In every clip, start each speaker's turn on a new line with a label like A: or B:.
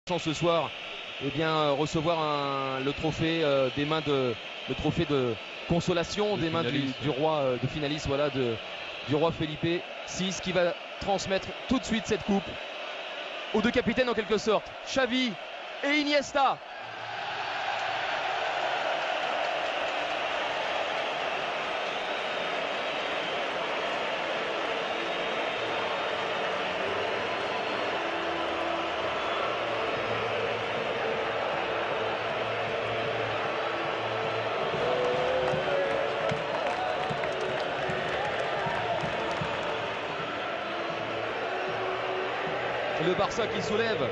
A: Ce soir, eh bien, recevoir le trophée des mains le trophée de consolation des mains du roi de finaliste, voilà, du roi Felipe VI, qui va transmettre tout de suite cette coupe aux deux capitaines en quelque sorte, Xavi et Iniesta. Le Barça qui soulève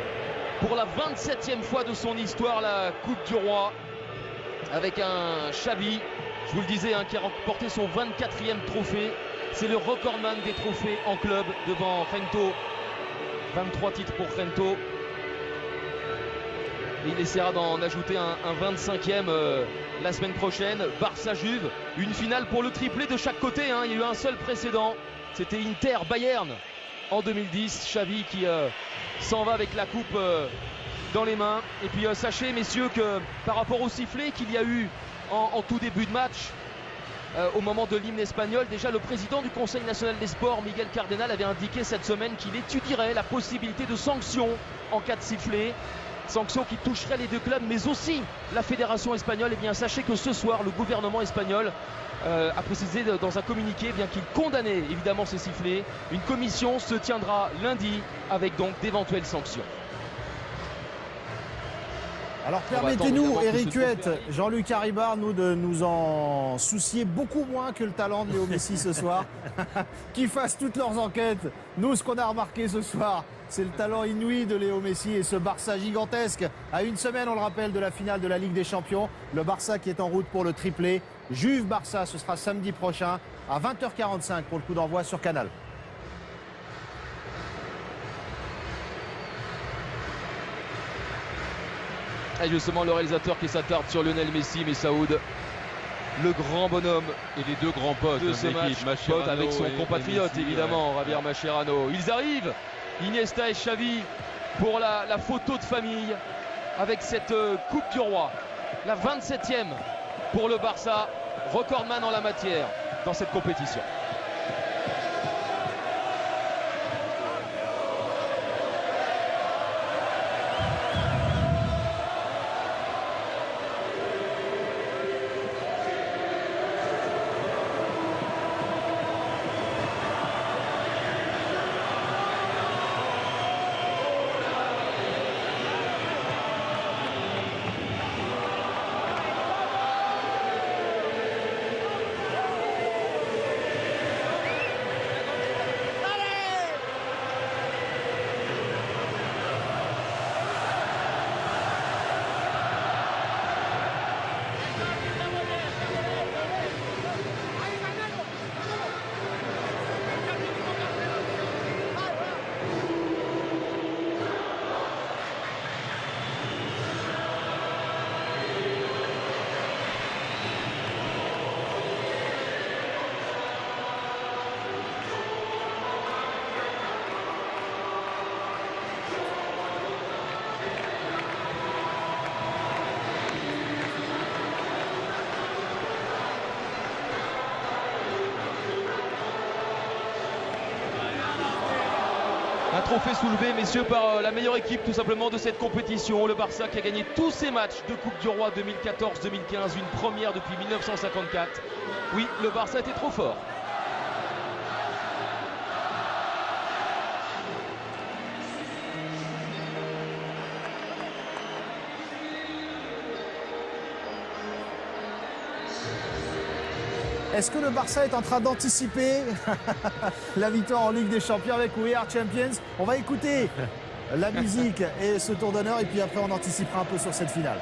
A: pour la 27e fois de son histoire la Coupe du Roi avec un Xavi, je vous le disais, qui a remporté son 24e trophée. C'est le recordman des trophées en club devant Rento. 23 titres pour Rento. Et il essaiera d'en ajouter un 25e la semaine prochaine. Barça-Juve, une finale pour le triplé de chaque côté. Il y a eu un seul précédent, c'était Inter-Bayern en 2010. Xavi qui s'en va avec la coupe dans les mains. Et puis sachez, messieurs, que par rapport au sifflet qu'il y a eu en tout début de match, au moment de l'hymne espagnol, déjà le président du Conseil national des sports, Miguel Cardenal, avait indiqué cette semaine qu'il étudierait la possibilité de sanctions en cas de sifflet. Sanctions qui toucheraient les deux clubs, mais aussi la fédération espagnole. Et bien sachez que ce soir, le gouvernement espagnol a précisé dans un communiqué qu'il condamnait évidemment ces sifflets. Une commission se tiendra lundi avec donc d'éventuelles sanctions.
B: Alors permettez-nous, Eric Huette, Jean-Luc Haribard, nous de nous en soucier beaucoup moins que le talent de Léo Messi ce soir. Qu'ils fassent toutes leurs enquêtes. Nous, ce qu'on a remarqué ce soir, c'est le talent inouï de Léo Messi et ce Barça gigantesque. À une semaine, on le rappelle, de la finale de la Ligue des Champions. Le Barça qui est en route pour le triplé. Juve-Barça, ce sera samedi prochain à 20h45 pour le coup d'envoi sur Canal.
A: Et justement, le réalisateur qui s'attarde sur Lionel Messi, mais Saoud, le grand bonhomme
C: et les deux grands potes
A: de ce match, pote avec son compatriote Messi, évidemment, Javier Mascherano. Ils arrivent, Iniesta et Xavi, pour la photo de famille avec cette Coupe du Roi, la 27e pour le Barça, recordman en la matière dans cette compétition. Un trophée soulevé, messieurs, par la meilleure équipe tout simplement de cette compétition. Le Barça qui a gagné tous ses matchs de Coupe du Roi 2014-2015, une première depuis 1954. Oui, le Barça était trop fort.
B: Est-ce que le Barça est en train d'anticiper la victoire en Ligue des Champions avec We Are Champions? On va écouter la musique et ce tour d'honneur et puis après on anticipera un peu sur cette finale.